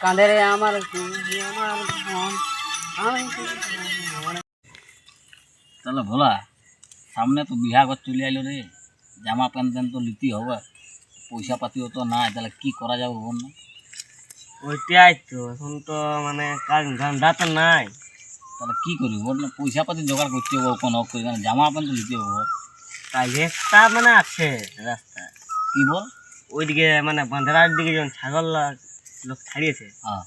কাঁধে রে আমার তাহলে ভোলা সামনে তো বিহা ঘর চলে আইলো রে, জামা প্যান্ট ট্যান্ট তো লিতে হবে, পয়সা পাতিও তো নাই, তাহলে কি করা যাবে বল না? ওইটাই তো এখন তো মানে কাজ ধান্দা তো নাই, তাহলে কি করি বল না? পয়সা পাতি জোগাড় করতে হবে কোনো করে, জামা প্যান্ট তো লিতে হবে। তাই একটা মানে আছে রাস্তা, কি বল? ওইদিকে মানে বাঁধরার দিকে যখন ছাগল লোক ছাড়িয়েছে, হ্যাঁ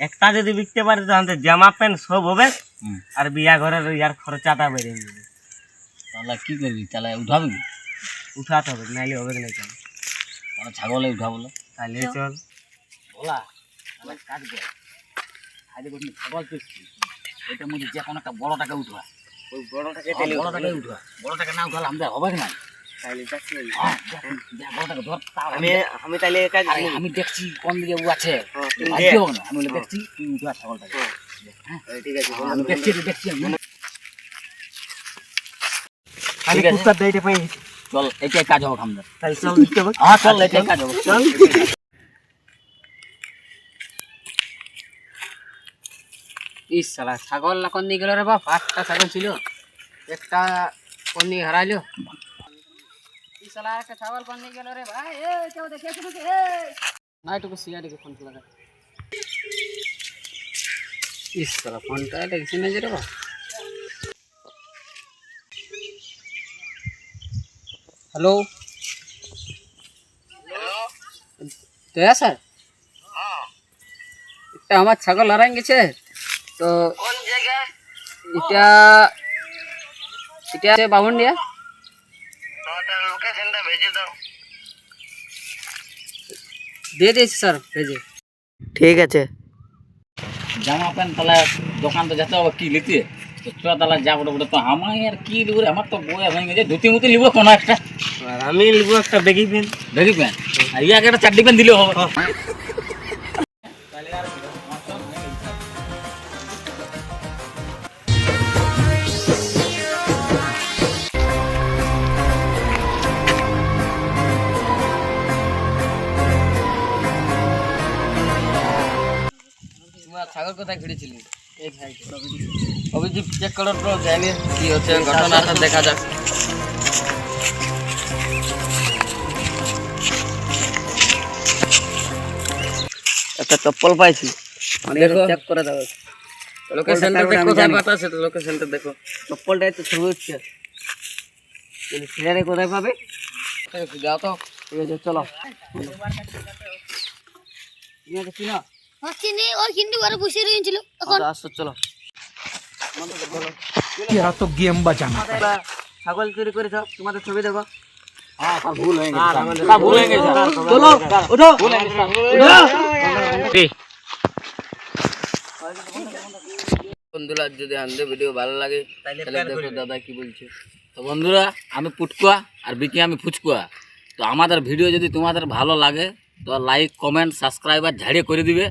একটা যদি বিকতে পারে তাহলে জামা প্যান্ট সব হবে, হুম, আর বিয়া ঘরের ইয়ার খরচাটা বেড়ে যাবে। তাহলে কি করবি? তাহলে উঠাবি? উঠাতে হবে, নাইলে হবে না কেন? তাহলে ছাগলে উঠাবো। তাহলে চল ভোলা তাহলে কাজ কর, আজ বলি ছাগল পেয়েছি, এটার মধ্যে যে কোনো একটা বড় টাকা উঠবা, ওই বড়টাকে বড় টাকাই উঠবা, বড় টাকা না উঠালে আমাদের হবে না। তাহলে যাচ্ছি। বড় টাকা ধর, তাও আমি আমি তাহলে কাজ আরে আমি দেখছি কোন দিকে ও আছে, তুমি ভাবতে দেখ। হবে না, আমি বলে দেখছি তুই উঠা ছাগলটাকে। ঠিক আছে, আমি দেখছি আমি। আমি ঠিক আছে। কুত্তার দাইতে পাই। চল এটাই কাজ হোক আমাদের। তাহলে চল দিতে হবে। হ্যাঁ চল এটাই কাজ হোক, চল। ইস শালা ছাগল না কোন দিকে গেল রে বাপ? 8টা ছাগল ছিল, একটা কোন দিকে হারাইলো। ইস শালা একটা ছাগল কোন দিকে গেল রে ভাই? এই কেউ দেখে শুনে এই না একটু সিআইডিকে ফোন লাগা। ইস শালা ফোনটা দেখছি না যে রে বাপ। হ্যালো দয়া স্যার, একটা আমার ছাগল হারাই গেছে তো। কোন জায়গা? এটা এটা আছে বামুনডিয়া। লোকেশনটা ভেজে দাও। দিয়ে দিয়েছি স্যার ভেজে। ঠিক আছে। জামা প্যান্ট তাহলে দোকান তো যেতে হবে কি লিতে, তো চ তাহলে যা বড় বড়, তো আমার আর কি লিব রে, আমার তো বই হয়ে গেছে, ধুতি মুতি লিব কোনো একটা, আর আমি লিব একটা বেগি পেন। দেখি প্যান্ট, আর ইয়াকে একটা চারটি প্যান্ট দিলেও হবে। ছাগল কোথায় ঘুরেছিলি? এই ভাই অভিজিৎ চেক করো তো, জানি কি হচ্ছে ঘটনাটা দেখা যাক। একটা চপ্পল পাইছি, দেখো চেক করে দাও। লোকেশনটা দেখো, কোথায় বাতাসে তো লোকেশনটা দেখো। চপ্পলটা তো ছবি হচ্ছে, ছেড়ে কোথায় পাবে? যাও তো, ঠিক আছে চলো। ঠিক আছে চিনো? চিনি, ওই হিন্দি ঘরে বসে রয়েছিল এখন। আসো চলো। तेरा तो गेम बचाना ছাগল চুরি করেছ, তোমাদের ছবি দেখো। হ্যাঁ স্যার ভুল হয়ে গেছে, স্যার, ভুল হয়ে গেছে। চলো ওঠো, বন্ধুরা যদি আমাদের ভিডিও ভালো লাগে তাহলে দেখো দাদা কি বলছে। তো বন্ধুরা আমি পুটকুয়া আর বিকি আমি ফুচকুয়া, তো আমাদের ভিডিও যদি তোমাদের ভালো লাগে তো লাইক কমেন্ট সাবস্ক্রাইব আর ঝাড়িয়ে করে দিবে।